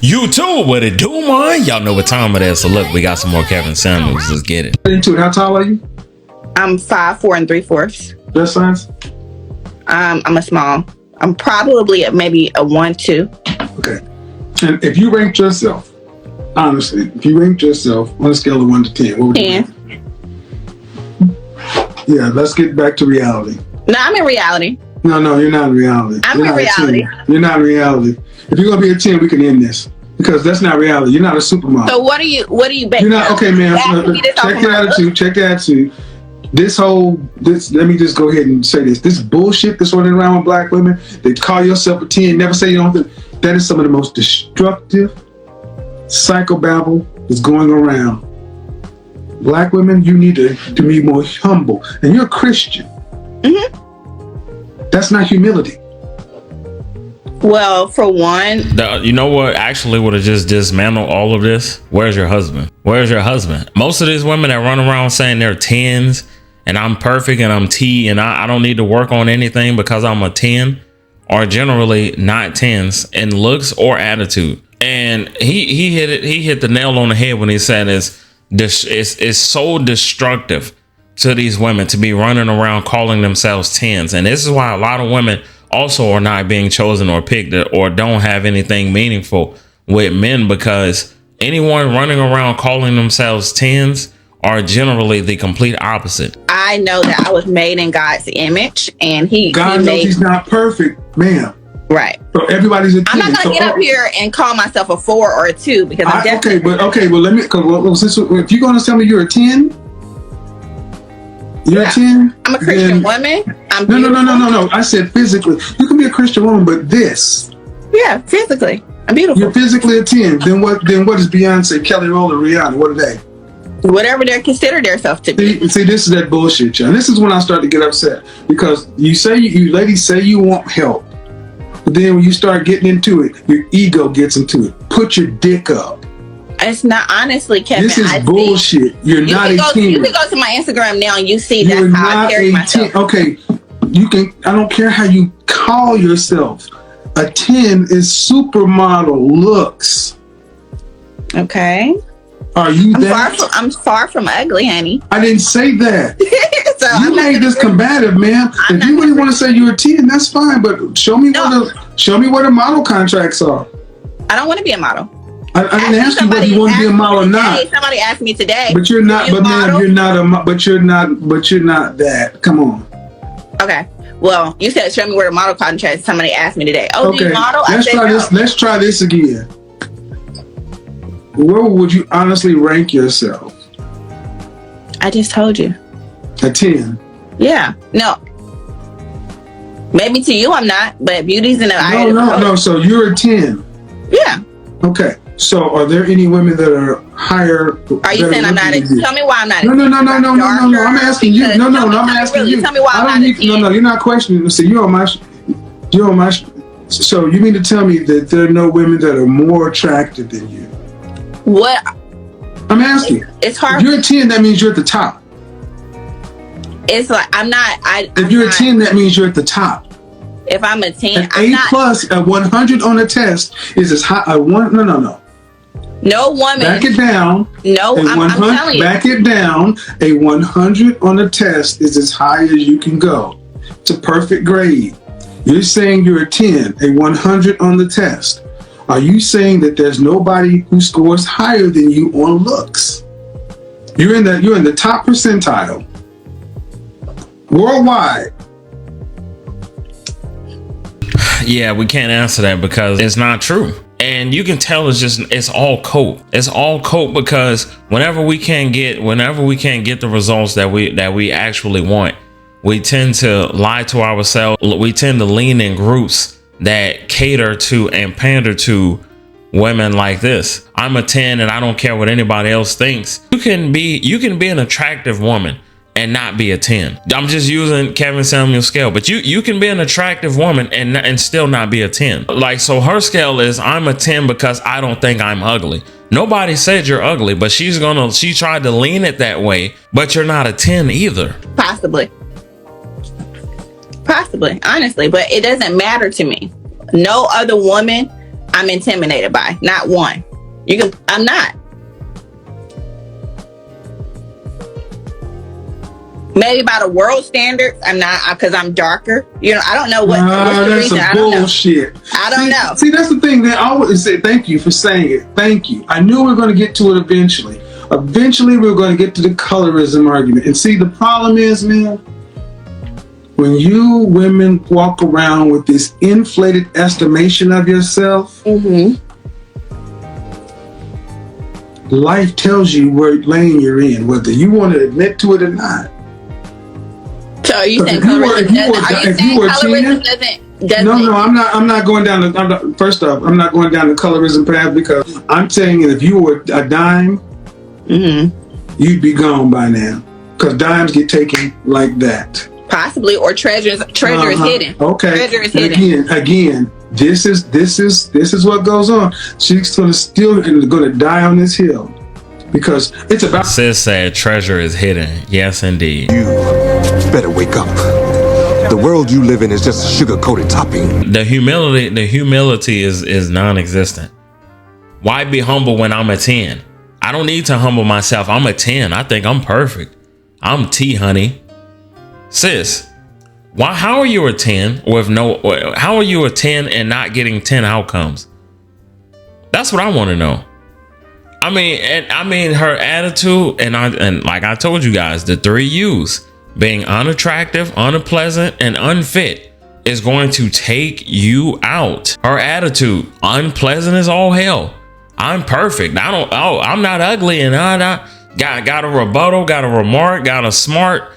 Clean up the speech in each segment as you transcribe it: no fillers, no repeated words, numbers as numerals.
You too, what it do, man? Y'all know what time it is. So look, we got some more Kevin Samuels. Let's get it. Into it. How tall are you? I'm 5'4" 3/4. Best size? I'm a small. I'm probably maybe a 1-2. Okay. And if you ranked yourself, honestly, if you ranked yourself on a scale of 1 to 10, what would you 10. rank? Yeah, let's get back to reality. No, I'm in reality. No, you're not in reality. I'm in reality. You're not in reality. If you're gonna be a 10, we can end this because that's not reality. You're not a supermodel. So what are you betting? You're not okay, man. Check the attitude. Check the attitude. This. Let me just go ahead and say this. This bullshit that's running around with black women. They call yourself a 10. Never say you don't. That is some of the most destructive psychobabble that's going around. Black women, you need to be more humble. And you're a Christian. Mm-hmm. That's not humility. Well, for one, You know what actually would have just dismantled all of this? Where's your husband? Where's your husband? Most of these women that run around saying they're 10s and I'm perfect and I'm T and I don't need to work on anything because I'm a 10 are generally not 10s in looks or attitude. And he hit the nail on the head when he said it's so destructive to these women to be running around calling themselves 10s. And this is why a lot of women also are not being chosen or picked or don't have anything meaningful with men, because anyone running around calling themselves 10s are generally the complete opposite. I know that I was made in God's image, and God knows he's not perfect, ma'am. Right. So everybody's a 10. I'm not gonna get up here and call myself a 4 or a 2 because I'm definitely well, let me. If you're gonna tell me you're a 10, you're a 10. I'm a Christian woman. I'm no. I said physically. You can be a Christian woman, but this. Yeah, physically, I'm beautiful. You're physically a 10. Then what? Then what is Beyonce, Kelly Rowland, Rihanna? What are they? Whatever they consider themselves to be. See, this is that bullshit, y'all. This is when I start to get upset because you ladies say you want help. But then when you start getting into it, your ego gets into it. Put your dick up. It's not, honestly, Kevin. This is bullshit. You're not a 10. You can go to my Instagram now and you see that's how I carry myself. Okay, you can. I don't care how you call yourself. A 10 is supermodel looks. Okay. Are you I'm far from ugly, honey. I didn't say that. So you made this combative, man. If you really want to say you're a 10, that's fine. But show me where the model contracts are. I don't want to be a model. I didn't ask you whether you want to be a model or not. Somebody asked me today. But you're not. But ma'am, you're not But you're not that. Come on. Okay. Well, you said show me where the model contract. Somebody asked me today. Oh, okay. do you model? Let's try this again. Where would you honestly rank yourself? I just told you. A 10. Yeah. No. Maybe to you I'm not, but beauty's in the eye. No. So you're a 10. Yeah. Okay. So are there any women that are higher? Are you saying I'm not? Tell me why I'm not. No. I'm asking you. No. I'm asking you. Tell me why I'm not. No. You're not questioning. See, you're on my. So you mean to tell me that there are no women that are more attractive than you? What? I'm asking. It's hard. If you're a 10, that means you're at the top. It's like I'm not. If you're a 10, that means you're at the top. If I'm a 10, an A plus, a 100 on a test is as high. No. No woman. Back it down. No, I'm telling you. Back it down. A 100 on a test is as high as you can go. It's a perfect grade. You're saying you're a 10, a 100 on the test. Are you saying that there's nobody who scores higher than you on looks? You're in the top percentile worldwide. Yeah, we can't answer that because it's not true. And you can tell it's all cope. It's all cope because whenever we can't get the results that we actually want, we tend to lie to ourselves. We tend to lean in groups that cater to and pander to women like this. I'm a 10 and I don't care what anybody else thinks. You can be an attractive woman and not be a 10. I'm just using Kevin Samuel's scale, but you can be an attractive woman and still not be a 10. Like, so her scale is I'm a 10 because I don't think I'm ugly. Nobody said you're ugly, but she tried to lean it that way, but you're not a 10 either. Possibly, honestly, but it doesn't matter to me. No other woman I'm intimidated by. Not one. I'm not. Maybe by the world standards, I'm not, because I'm darker. You know, I don't know what's the reason. That's some bullshit. I don't know. See, that's the thing that I always say. Thank you for saying it. Thank you. I knew we were going to get to it eventually. Eventually, we were going to get to the colorism argument. And see, the problem is, man, when you women walk around with this inflated estimation of yourself, life tells you what lane you're in, whether you want to admit to it or not. So are you saying colorism doesn't? No, I'm not going down. First off, I'm not going down the colorism path, because I'm saying that if you were a dime, you'd be gone by now, because dimes get taken like that. Possibly, or treasure is hidden. Okay. Treasure is hidden. Again, this is what goes on. She's still going to die on this hill, because it's about. Sis said treasure is hidden. Yes, indeed. You better wake up. The world you live in is just a sugar-coated topping. The humility is non-existent. Why be humble when I'm a 10? I don't need to humble myself. I'm a 10. I think I'm perfect. I'm T, honey. Sis, how are you a 10 how are you a 10 and not getting 10 outcomes? That's what I want to know. I mean her attitude, and like I told you guys, the 3 U's, being unattractive, unpleasant, and unfit, is going to take you out. Her attitude, unpleasant as all hell. I'm perfect. I'm not ugly, and I got a rebuttal, got a remark, got a smart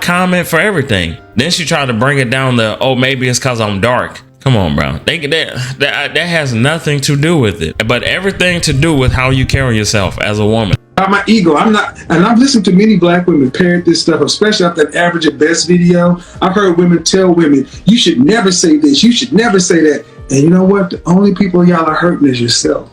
comment for everything. Then she tried to bring it down to, maybe it's because I'm dark. Come on, bro. That has nothing to do with it, but everything to do with how you carry yourself as a woman. About my ego, I'm not, and I've listened to many black women parrot this stuff, especially after that Average at Best video. I've heard women tell women, you should never say this, you should never say that. And you know what? The only people y'all are hurting is yourself.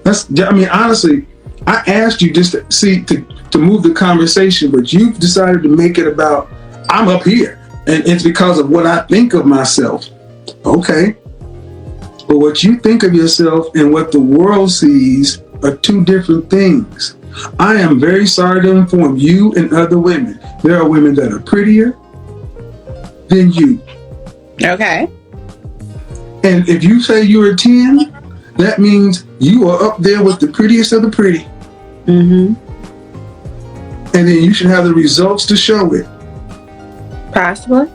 Honestly, I asked you just to move the conversation, but you've decided to make it about, I'm up here, and it's because of what I think of myself. Okay. But what you think of yourself and what the world sees are 2 different things. I am very sorry to inform you and other women, there are women that are prettier than you. Okay. And if you say you're a 10, that means you are up there with the prettiest of the pretty. And then you should have the results to show it. Possibly.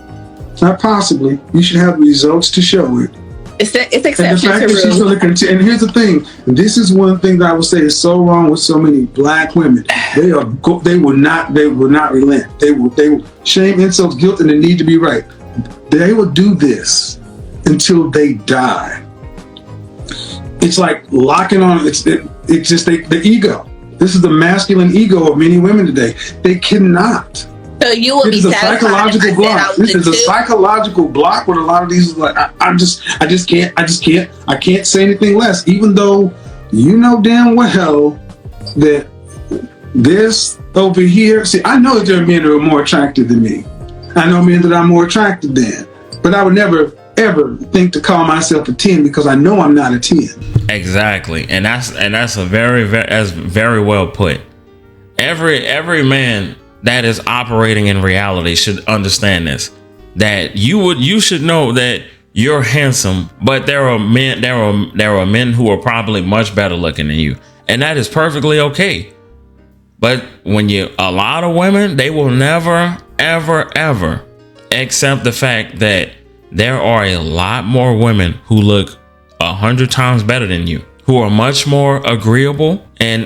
Not possibly. You should have the results to show it. It's exception and the fact to that she's going to continue. And here's the thing. This is one thing that I would say is so wrong with so many black women. They will not relent. They will shame, insults, guilt, and the need to be right. They will do this until they die. It's like locking on. It's just the ego. This is the masculine ego of many women today. They cannot. So you will be satisfied if I said I was This is a psychological block with a lot of these. Like I can't say anything less, even though you know damn well that this over here. See, I know that there are men that are more attractive than me. I know men that I'm more attractive than, but I would never ever think to call myself a 10 because I know I'm not a 10. Exactly, and that's a very well put. Every man that is operating in reality should understand this, that you should know that you're handsome, but there are men who are probably much better looking than you, and that is perfectly okay. But a lot of women, they will never ever accept the fact that there are a lot more women who look 100 times better than you, who are much more agreeable, and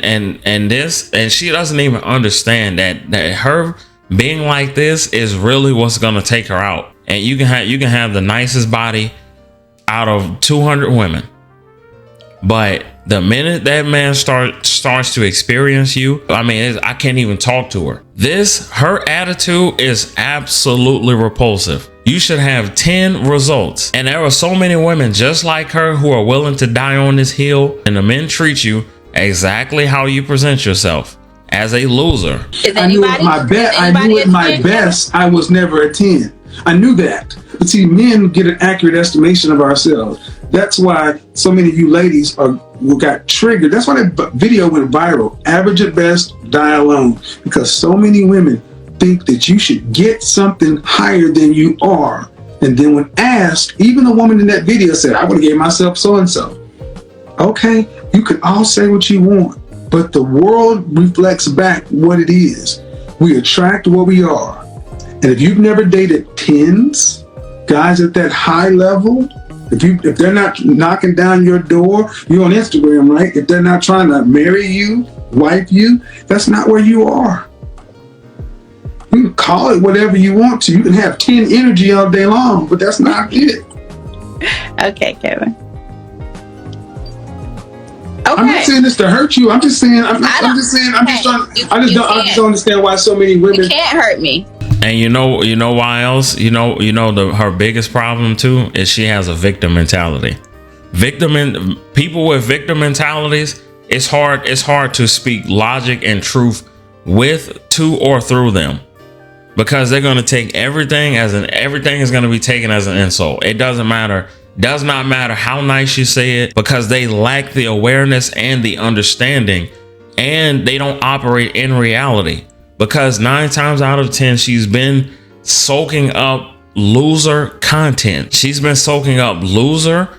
she doesn't even understand that her being like this is really what's gonna take her out. And you can have the nicest body out of 200 women, but the minute that man starts to experience you, I can't even talk to her. Her attitude is absolutely repulsive. You should have 10 results. And there are so many women just like her who are willing to die on this hill, and the men treat you exactly how you present yourself, as a loser. I knew at my best, I was never a 10. I knew that. But see, men get an accurate estimation of ourselves. That's why so many of you ladies got triggered. That's why that video went viral. Average at best, die alone. Because so many women think that you should get something higher than you are. And then when asked, even the woman in that video said, I would have gave myself so-and-so. Okay, you can all say what you want, but the world reflects back what it is. We attract what we are. And if you've never dated tens, guys at that high level, if they're not knocking down your door, you're on Instagram, right? If they're not trying to marry you, wife you, that's not where you are. You can call it whatever you want to. You can have 10 energy all day long, but that's not it. Okay, Kevin. Okay. I'm not saying this to hurt you. I'm just saying. I'm just don't understand why so many women. You can't hurt me. And you know why else? Her biggest problem too is she has a victim mentality. People with victim mentalities, it's hard to speak logic and truth to or through them, because they're going to take everything is going to be taken as an insult. It does not matter how nice you say it, because they lack the awareness and the understanding, and they don't operate in reality. Because 9 times out of 10, she's been soaking up loser content. She's been soaking up loser,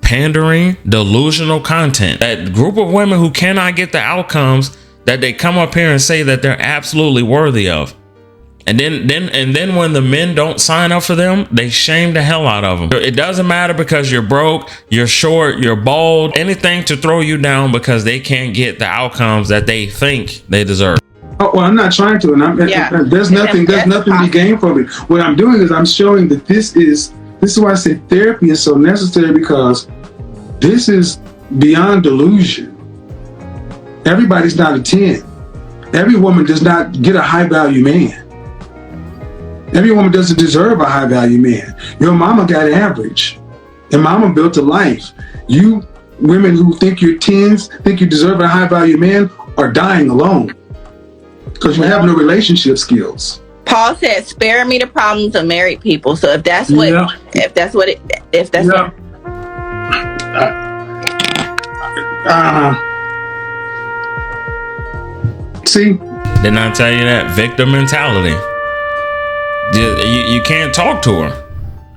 pandering, delusional content. That group of women who cannot get the outcomes that they come up here and say that they're absolutely worthy of. And then when the men don't sign up for them, they shame the hell out of them. It doesn't matter because you're broke, you're short, you're bald, anything to throw you down because they can't get the outcomes that they think they deserve. Oh, well, I'm not trying to, and there's nothing to be gained from it. What I'm doing is I'm showing that this is why I say therapy is so necessary, because this is beyond delusion. Everybody's not a 10. Every woman does not get a high value man. Every woman doesn't deserve a high value man. Your mama got average, and mama built a life. You women who think you're 10s, think you deserve a high value man, are dying alone. Because you have no relationship skills. Paul said, "Spare me the problems of married people." So if that's what, see, didn't I tell you that victim mentality? You can't talk to her,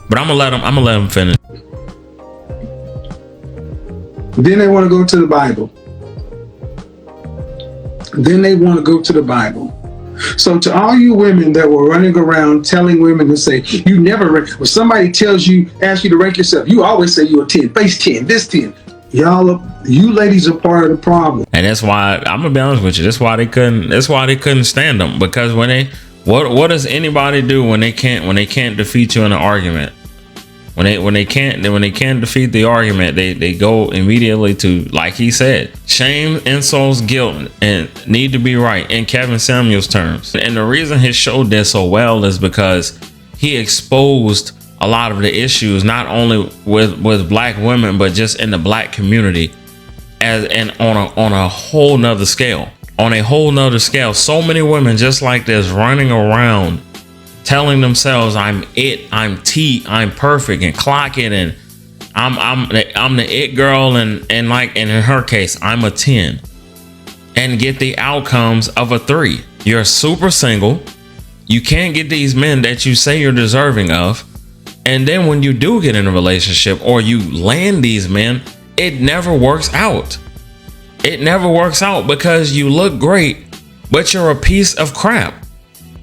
but I'm gonna let him finish. Then they want to go to the Bible. So to all you women that were running around telling women to say, you never rank, when somebody asks you to rank yourself, you always say you're a 10, base 10, this 10. You ladies are part of the problem. And that's why, I'm gonna be honest with you, that's why they couldn't stand them. Because what does anybody do when they can't defeat you in an argument? When they can't defeat the argument, they go immediately to, like he said, shame, insults, guilt, and need to be right, in Kevin Samuel's terms. And the reason his show did so well is because he exposed a lot of the issues, not only with black women, but just in the black community, and on a whole nother scale. So many women just like this running around telling themselves, I'm it, I'm T, I'm perfect, and clock it, and I'm the it girl, and in her case, I'm a 10, and get the outcomes of a 3. You're super single, you can't get these men that you say you're deserving of, and then when you do get in a relationship or you land these men, it never works out. It never works out because you look great, but you're a piece of crap.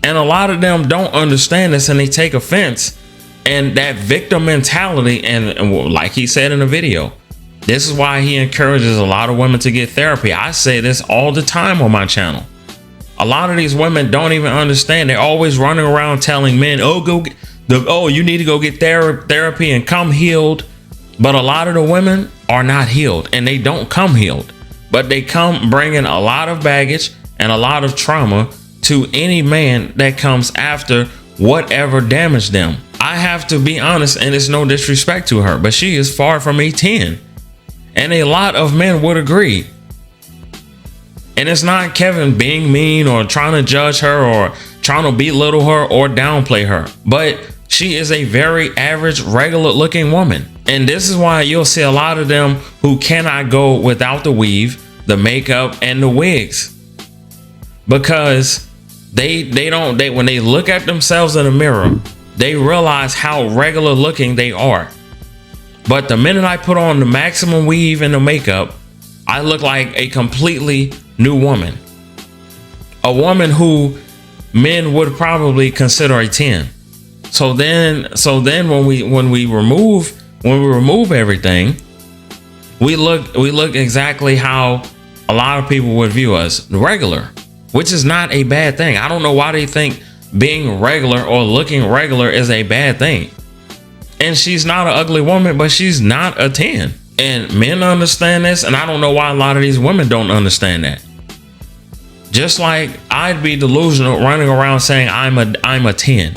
And a lot of them don't understand this, and they take offense. And that victim mentality, and like he said in the video, this is why he encourages a lot of women to get therapy. I say this all the time on my channel. A lot of these women don't even understand. They're always running around telling men, you need to go get therapy and come healed. But a lot of the women are not healed, and they don't come healed. But they come bringing a lot of baggage and a lot of trauma to any man that comes after whatever damaged them. I have to be honest, and it's no disrespect to her, but she is far from a 10. And a lot of men would agree. And it's not Kevin being mean or trying to judge her or trying to belittle her or downplay her, but she is a very average, regular looking woman. And this is why you'll see a lot of them who cannot go without the weave, the makeup, and the wigs, because they when they look at themselves in the mirror, they realize how regular looking they are. But the minute I put on the maximum weave and the makeup, I look like a completely new woman, a woman who men would probably consider a 10. So then when we remove everything, we look exactly how a lot of people would view us, regular, which is not a bad thing. I don't know why they think being regular or looking regular is a bad thing. And she's not an ugly woman, but she's not a 10. And men understand this, and I don't know why a lot of these women don't understand that. Just like I'd be delusional running around saying I'm a 10.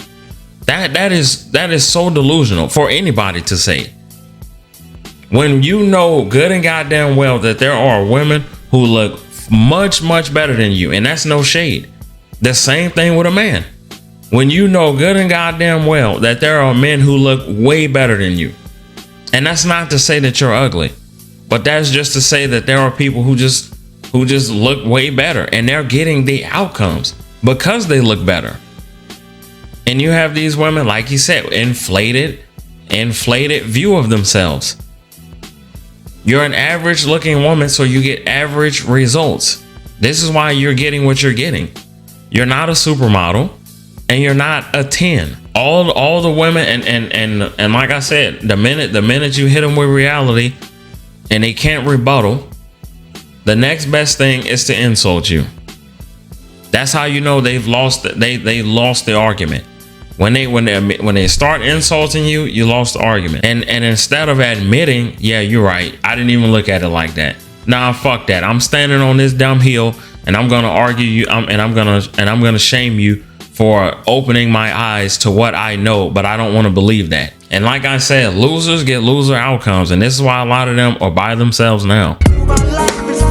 That is so delusional for anybody to say. When you know good and goddamn well that there are women who look much, much better than you, and that's no shade. The same thing with a man. When you know good and goddamn well that there are men who look way better than you. And that's not to say that you're ugly, but that's just to say that there are people who just look way better, and they're getting the outcomes because they look better. And you have these women, like you said, inflated view of themselves. You're an average looking woman, so you get average results. This is why you're getting what you're getting. You're not a supermodel, and you're not a 10. All the women, and like I said, the minute you hit them with reality and they can't rebuttal, the next best thing is to insult you. That's how you know they've lost. They lost the argument. When they start insulting you, you lost the argument. And instead of admitting, yeah, you're right, I didn't even look at it like that. Nah, fuck that. I'm standing on this dumb hill, and I'm gonna argue you. I'm gonna shame you for opening my eyes to what I know, but I don't want to believe that. And like I said, losers get loser outcomes, and this is why a lot of them are by themselves now. My life is